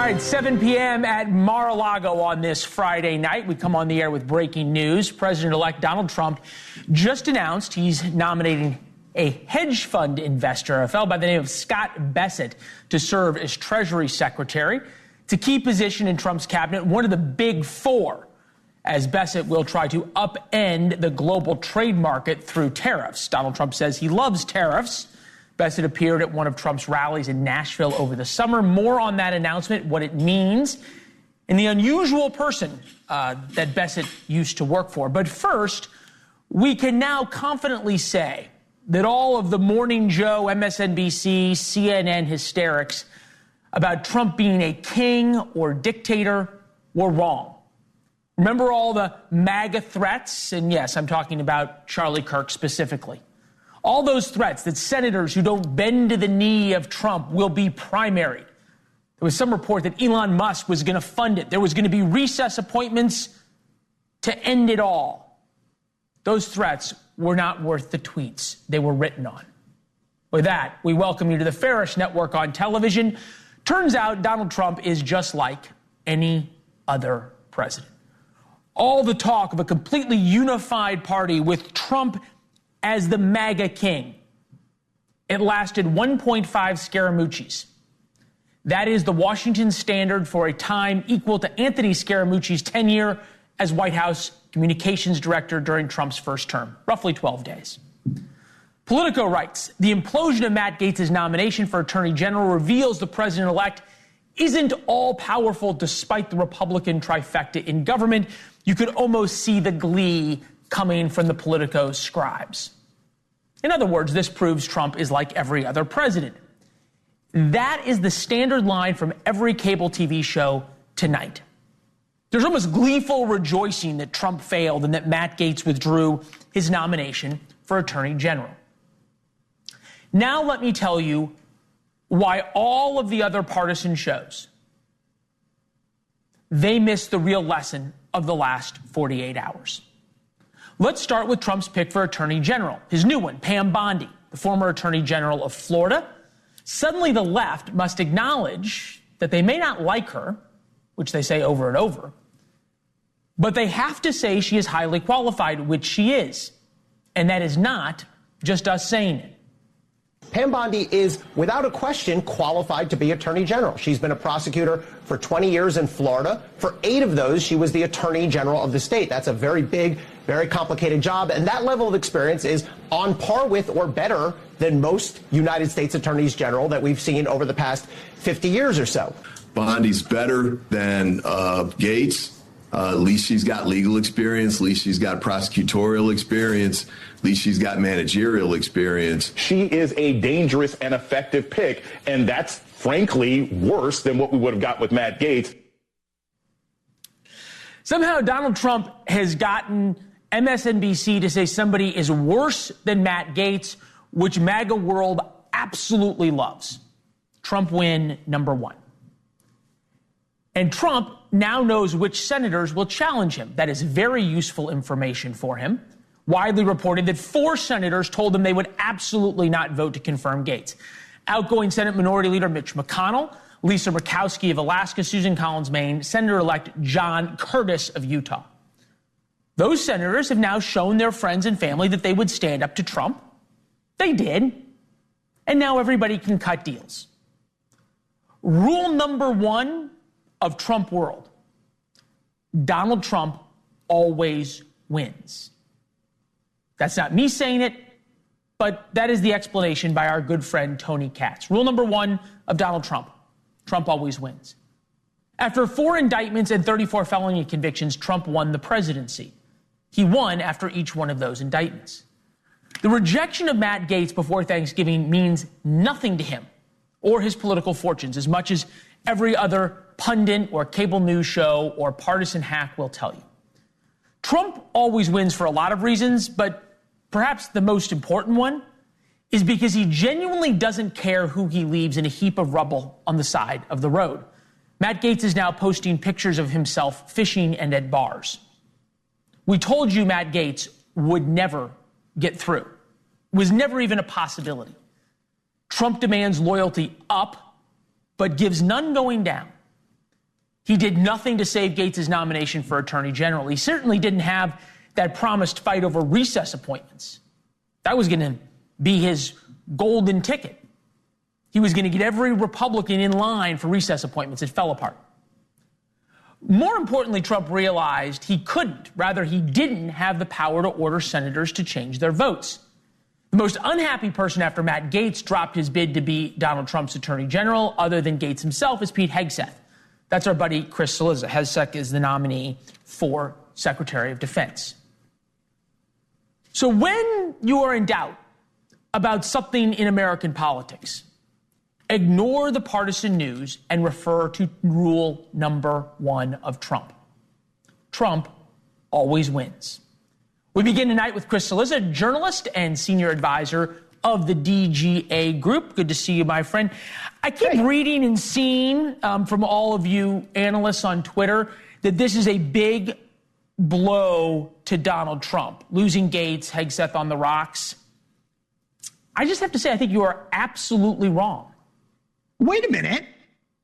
All right, 7 p.m. at Mar-a-Lago on this Friday night. We come on the air with breaking news. President-elect Donald Trump just announced he's nominating a hedge fund investor, a fellow by the name of Scott Bessent, to serve as Treasury Secretary. It's a key position in Trump's cabinet, one of the big four, as Bessent will try to upend the global trade market through tariffs. Donald Trump says he loves tariffs. Bessent appeared at one of Trump's rallies in Nashville over the summer. More on that announcement, what it means, and the unusual person that Bessent used to work for. But first, we can now confidently say that all of the Morning Joe, MSNBC, CNN hysterics about Trump being a king or dictator were wrong. Remember all the MAGA threats? And yes, I'm talking about Charlie Kirk specifically. All those threats that senators who don't bend to the knee of Trump will be primaried. There was some report that Elon Musk was going to fund it. There was going to be recess appointments to end it all. Those threats were not worth the tweets they were written on. With that, we welcome you to the Farish Network on television. Turns out Donald Trump is just like any other president. All the talk of a completely unified party with Trump as the MAGA king. It lasted 1.5 Scaramucci's. That is the Washington standard for a time equal to Anthony Scaramucci's tenure as White House communications director during Trump's first term, roughly 12 days. Politico writes, the implosion of Matt Gaetz' nomination for Attorney General reveals the president-elect isn't all-powerful despite the Republican trifecta in government. You could almost see the glee coming from the Politico scribes. In other words, this proves Trump is like every other president. That is the standard line from every cable TV show tonight. There's almost gleeful rejoicing that Trump failed and that Matt Gaetz withdrew his nomination for Attorney General. Now let me tell you why all of the other partisan shows, they missed the real lesson of the last 48 hours. Let's start with Trump's pick for Attorney General, his new one, Pam Bondi, the former Attorney General of Florida. Suddenly the left must acknowledge that they may not like her, which they say over and over, but they have to say she is highly qualified, which she is. And that is not just us saying it. Pam Bondi is, without a question, qualified to be Attorney General. She's been a prosecutor for 20 years in Florida. For 8 of those, she was the Attorney General of the state. That's a very big, very complicated job. And that level of experience is on par with or better than most United States Attorneys General that we've seen over the past 50 years or so. Bondi's better than Gaetz. At least she's got legal experience. At least she's got prosecutorial experience. At least she's got managerial experience. She is a dangerous and effective pick, and that's frankly worse than what we would have got with Matt Gaetz. Somehow Donald Trump has gotten MSNBC to say somebody is worse than Matt Gaetz, which MAGA world absolutely loves. Trump win number 1. And Trump now knows which senators will challenge him. That is very useful information for him. Widely reported that 4 senators told him they would absolutely not vote to confirm Gaetz. Outgoing Senate Minority Leader Mitch McConnell, Lisa Murkowski of Alaska, Susan Collins, Maine, Senator-elect John Curtis of Utah. Those senators have now shown their friends and family that they would stand up to Trump. They did. And now everybody can cut deals. Rule number 1 of Trump world: Donald Trump always wins. That's not me saying it, but that is the explanation by our good friend Tony Katz. Rule number 1 of Donald Trump: Trump always wins. After 4 indictments and 34 felony convictions, Trump won the presidency. He won after each one of those indictments. The rejection of Matt Gaetz before Thanksgiving means nothing to him or his political fortunes, as much as every other pundit or cable news show or partisan hack will tell you. Trump always wins for a lot of reasons, but perhaps the most important one is because he genuinely doesn't care who he leaves in a heap of rubble on the side of the road. Matt Gaetz is now posting pictures of himself fishing and at bars. We told you Matt Gaetz would never get through. It was never even a possibility. Trump demands loyalty up, but gives none going down. He did nothing to save Gates' nomination for Attorney General. He certainly didn't have that promised fight over recess appointments. That was going to be his golden ticket. He was going to get every Republican in line for recess appointments. It fell apart. More importantly, Trump realized he couldn't, rather he didn't have the power to order senators to change their votes. The most unhappy person after Matt Gaetz dropped his bid to be Donald Trump's Attorney General, other than Gaetz himself, is Pete Hegseth. That's our buddy Chris Cillizza. Hegseth is the nominee for Secretary of Defense. So when you are in doubt about something in American politics, ignore the partisan news and refer to rule number 1 of Trump. Trump always wins. We begin tonight with Chris Cillizza, journalist and senior advisor of the DGA Group. Good to see you, my friend. I keep reading and seeing from all of you analysts on Twitter that this is a big blow to Donald Trump. Losing Gaetz, Hegseth on the rocks. I just have to say, I think you are absolutely wrong. Wait a minute.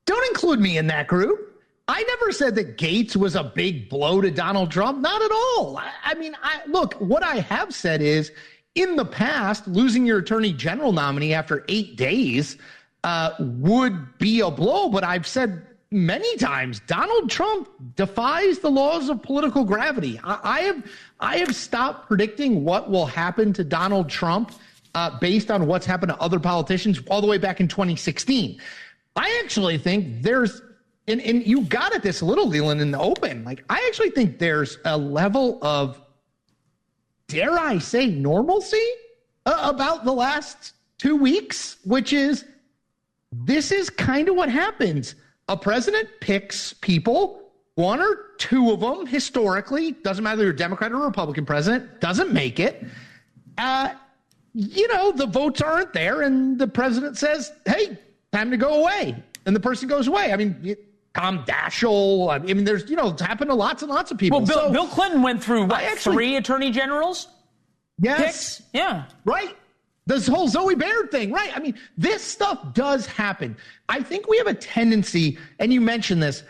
Don't include me in that group. I never said that Gaetz was a big blow to Donald Trump. Not at all. Look, what I have said is, in the past, losing your attorney general nominee after 8 days would be a blow. But I've said many times, Donald Trump defies the laws of political gravity. I have stopped predicting what will happen to Donald Trump based on what's happened to other politicians all the way back in 2016. I actually think there's, and you got at this a little, Leland, in the open. Like, I actually think there's a level of, dare I say, normalcy about the last 2 weeks, which is, this is kind of what happens. A president picks people, 1 or 2 of them historically, doesn't matter if you're a Democrat or a Republican president, doesn't make it. The votes aren't there, and the president says, hey, time to go away. And the person goes away. I mean, Tom Daschle. There's, it's happened to lots and lots of people. Well, Bill Clinton went through, 3 attorney generals? Yes. Picks? Yeah. Right. This whole Zoe Baird thing, right? This stuff does happen. I think we have a tendency, and you mentioned this,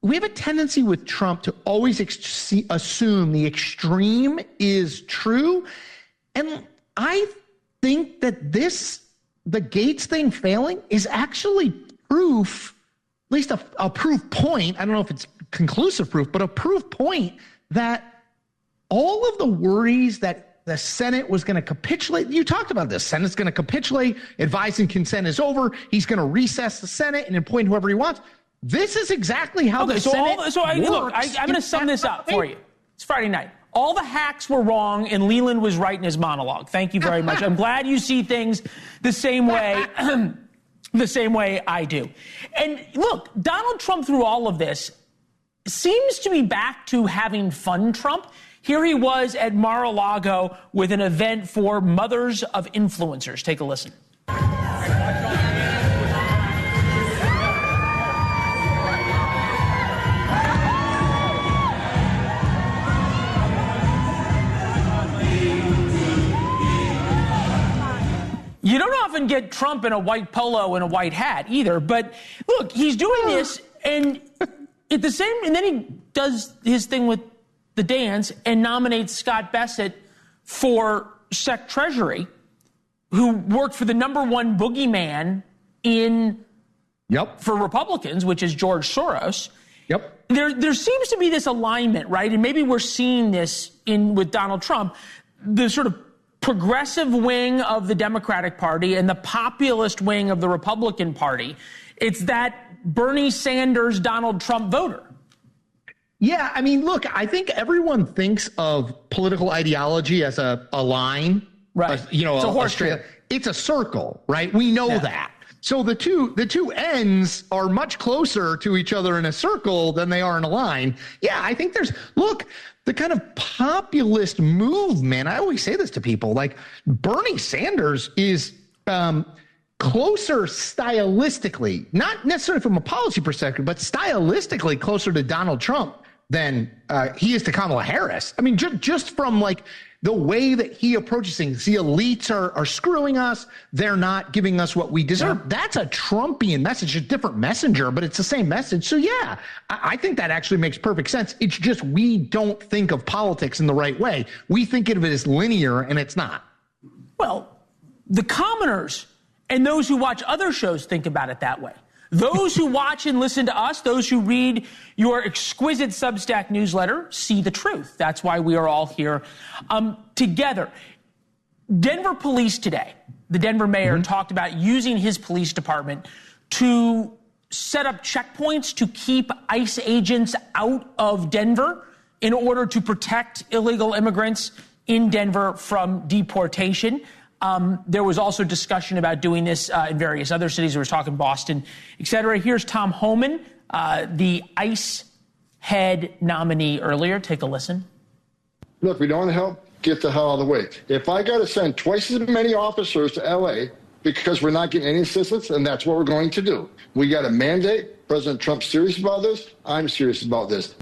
we have a tendency with Trump to always assume the extreme is true. And I think that the Gaetz thing failing is actually proof, at least a proof point. I don't know if it's conclusive proof, but a proof point that all of the worries that the Senate was going to capitulate. You talked about this. Senate's going to capitulate. Advice and consent is over. He's going to recess the Senate and appoint whoever he wants. This is exactly how the Senate works. I'm going to sum this up for you. It's Friday night. All the hacks were wrong, and Leland was right in his monologue. Thank you very much. I'm glad you see things the same way, I do. And look, Donald Trump, through all of this, seems to be back to having fun Trump. Here he was at Mar-a-Lago with an event for mothers of influencers. Take a listen. You don't often get Trump in a white polo and a white hat either, but look, he's doing this, and at the same, and then he does his thing with the dance and nominates Scott Bassett for Sec Treasury, who worked for the number 1 boogeyman for Republicans, which is George Soros. Yep. There seems to be this alignment, right? And maybe we're seeing this with Donald Trump, the sort of progressive wing of the Democratic Party and the populist wing of the Republican Party. It's that Bernie Sanders, Donald Trump voter. Yeah, look, I think everyone thinks of political ideology as a line, right? It's a circle, right? We know that. So the two ends are much closer to each other in a circle than they are in a line. Yeah, I think the kind of populist movement. I always say this to people, like Bernie Sanders is closer stylistically, not necessarily from a policy perspective, but stylistically closer to Donald Trump than he is to Kamala Harris. Just from the way that he approaches things, the elites are screwing us. They're not giving us what we deserve. Yeah. That's a Trumpian message, a different messenger, but it's the same message. So yeah, I think that actually makes perfect sense. It's just we don't think of politics in the right way. We think of it as linear, and it's not. Well, the commoners and those who watch other shows think about it that way. Those who watch and listen to us, those who read your exquisite Substack newsletter, see the truth. That's why we are all here together. Denver police today, the Denver mayor talked about using his police department to set up checkpoints to keep ICE agents out of Denver in order to protect illegal immigrants in Denver from deportation. There was also discussion about doing this in various other cities. We were talking Boston, et cetera. Here's Tom Homan, the ICE head nominee earlier. Take a listen. Look, we don't want to help. Get the hell out of the way. If I got to send twice as many officers to L.A. because we're not getting any assistance, and that's what we're going to do. We got a mandate. President Trump's serious about this. I'm serious about this.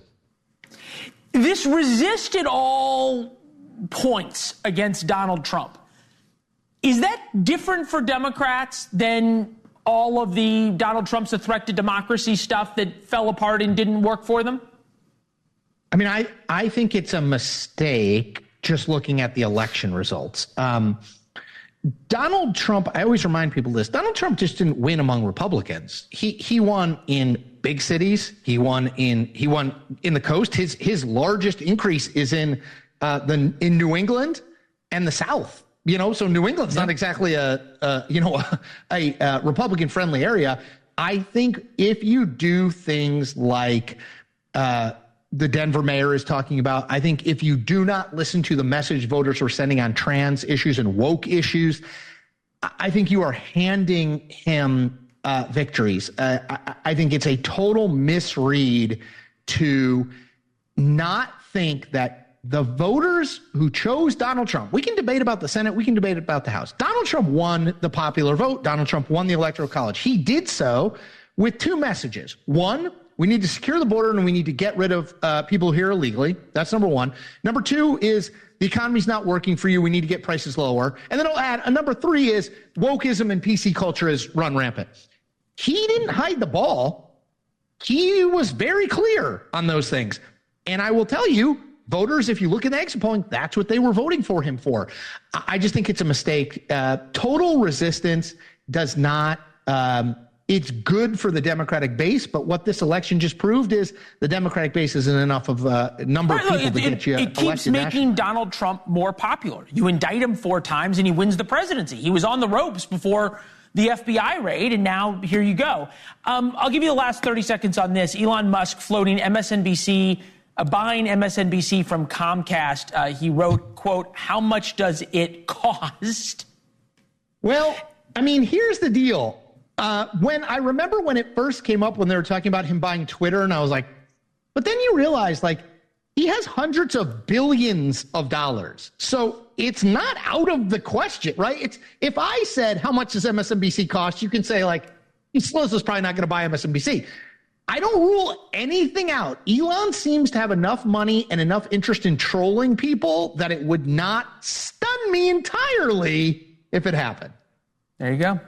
This resisted all points against Donald Trump. Is that different for Democrats than all of the Donald Trump's a threat to democracy stuff that fell apart and didn't work for them? I mean, I think it's a mistake just looking at the election results. Donald Trump, I always remind people this, Donald Trump just didn't win among Republicans. He won in big cities. He won in the coast. His largest increase is in New England and the South. You know, so New England's not exactly a Republican friendly area. I think if you do things like the Denver mayor is talking about, I think if you do not listen to the message voters are sending on trans issues and woke issues, I think you are handing him victories. I think it's a total misread to not think that the voters who chose Donald Trump, we can debate about the Senate, we can debate about the House. Donald Trump won the popular vote. Donald Trump won the Electoral College. He did so with two messages. One, we need to secure the border and we need to get rid of people here illegally. That's number one. Number two is the economy's not working for you. We need to get prices lower. And then I'll add, number three is wokeism and PC culture has run rampant. He didn't hide the ball. He was very clear on those things. And I will tell you, voters, if you look at the exit polling, that's what they were voting for him for. I just think it's a mistake. Total resistance does not, it's good for the Democratic base, but what this election just proved is the Democratic base isn't enough of a number of people to get you elected. It keeps making Donald Trump more popular. You indict him 4 times and he wins the presidency. He was on the ropes before the FBI raid, and now here you go. I'll give you the last 30 seconds on this. Elon Musk floating MSNBC, buying MSNBC from Comcast. He wrote, quote, "How much does it cost?" Well, I mean, here's the deal. When it first came up when they were talking about him buying Twitter, and I was like, but then you realize, like, he has hundreds of billions of dollars. So it's not out of the question, right? It's if I said, how much does MSNBC cost? You can say, like, Sloza's probably not going to buy MSNBC. I don't rule anything out. Elon seems to have enough money and enough interest in trolling people that it would not stun me entirely if it happened. There you go.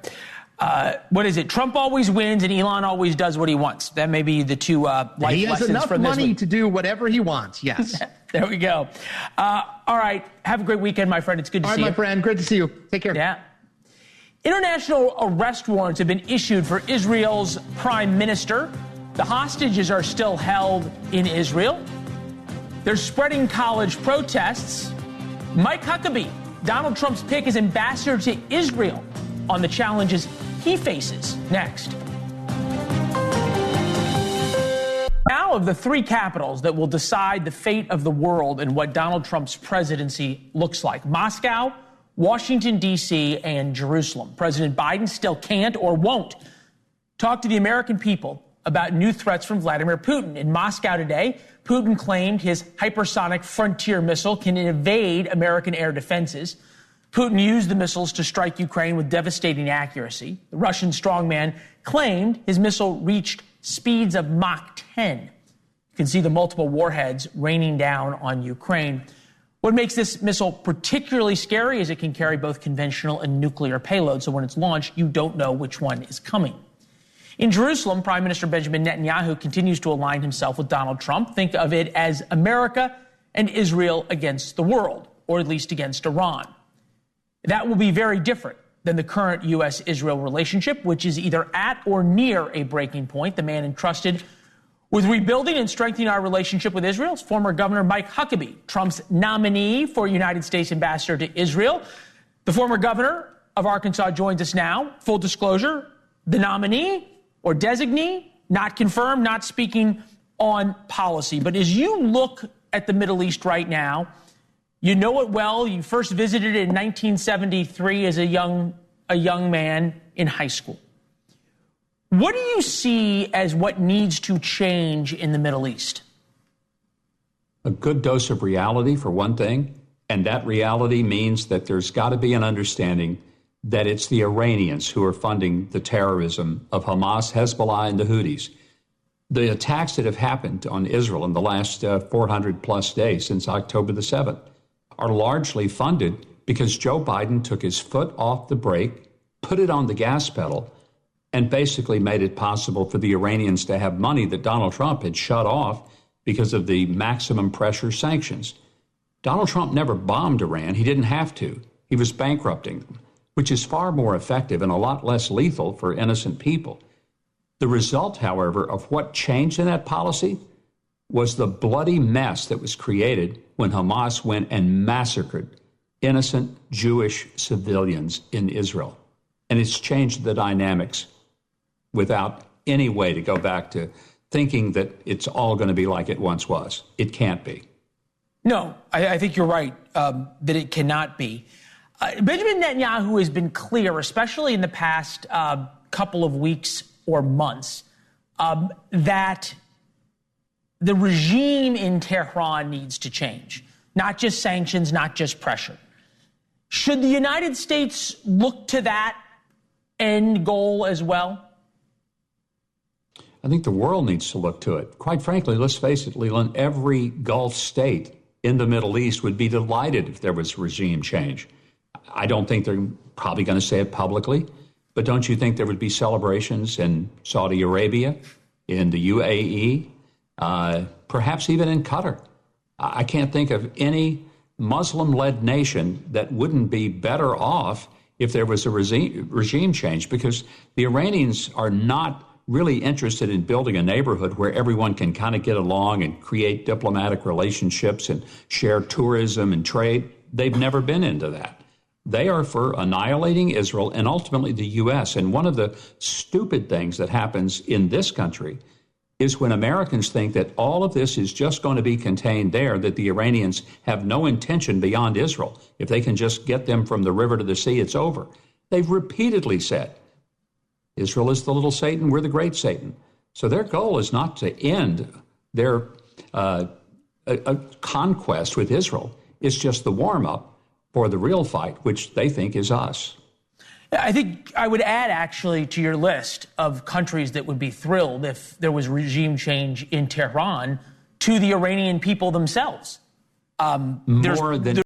What is it? Trump always wins and Elon always does what he wants. That may be the two life lessons from this week. He has enough money to do whatever he wants. Yes. There we go. All right. Have a great weekend, my friend. It's good to see you. All right, my friend. Great to see you. Take care. Yeah. International arrest warrants have been issued for Israel's prime minister. The hostages are still held in Israel. They're spreading college protests. Mike Huckabee, Donald Trump's pick as ambassador to Israel, on the challenges he faces. Next. Now, of the 3 capitals that will decide the fate of the world and what Donald Trump's presidency looks like: Moscow, Washington, D.C., and Jerusalem. President Biden still can't or won't talk to the American people about new threats from Vladimir Putin. In Moscow today, Putin claimed his hypersonic Frontier missile can evade American air defenses. Putin used the missiles to strike Ukraine with devastating accuracy. The Russian strongman claimed his missile reached speeds of Mach 10. You can see the multiple warheads raining down on Ukraine. What makes this missile particularly scary is it can carry both conventional and nuclear payloads, so when it's launched, you don't know which one is coming. In Jerusalem, Prime Minister Benjamin Netanyahu continues to align himself with Donald Trump. Think of it as America and Israel against the world, or at least against Iran. That will be very different than the current U.S.-Israel relationship, which is either at or near a breaking point. The man entrusted with rebuilding and strengthening our relationship with Israel is former Governor Mike Huckabee, Trump's nominee for United States Ambassador to Israel. The former governor of Arkansas joins us now. Full disclosure, the nominee or designee, not confirmed, not speaking on policy. But as you look at the Middle East right now, you know it well. You first visited it in 1973 as a young man in high school. What do you see as what needs to change in the Middle East? A good dose of reality, for one thing, and that reality means that there's got to be an understanding that it's the Iranians who are funding the terrorism of Hamas, Hezbollah, and the Houthis. The attacks that have happened on Israel in the last 400-plus days since October the 7th are largely funded because Joe Biden took his foot off the brake, put it on the gas pedal, and basically made it possible for the Iranians to have money that Donald Trump had shut off because of the maximum pressure sanctions. Donald Trump never bombed Iran. He didn't have to. He was bankrupting them, which is far more effective and a lot less lethal for innocent people. The result, however, of what changed in that policy was the bloody mess that was created when Hamas went and massacred innocent Jewish civilians in Israel. And it's changed the dynamics without any way to go back to thinking that it's all going to be like it once was. It can't be. No, I think you're right that it cannot be. Benjamin Netanyahu has been clear, especially in the past couple of weeks or months, that the regime in Tehran needs to change. Not just sanctions, not just pressure. Should the United States look to that end goal as well? I think the world needs to look to it. Quite frankly, let's face it, Leland, every Gulf state in the Middle East would be delighted if there was regime change. I don't think they're probably going to say it publicly, but don't you think there would be celebrations in Saudi Arabia, in the UAE, perhaps even in Qatar? I can't think of any Muslim-led nation that wouldn't be better off if there was a regime change, because the Iranians are not really interested in building a neighborhood where everyone can kind of get along and create diplomatic relationships and share tourism and trade. They've never been into that. They are for annihilating Israel and ultimately the U.S. And one of the stupid things that happens in this country is when Americans think that all of this is just going to be contained there, that the Iranians have no intention beyond Israel. If they can just get them from the river to the sea, it's over. They've repeatedly said, Israel is the little Satan, we're the great Satan. So their goal is not to end their conquest with Israel. It's just the warm-up for the real fight, which they think is us. I think I would add, actually, to your list of countries that would be thrilled if there was regime change in Tehran, to the Iranian people themselves. More than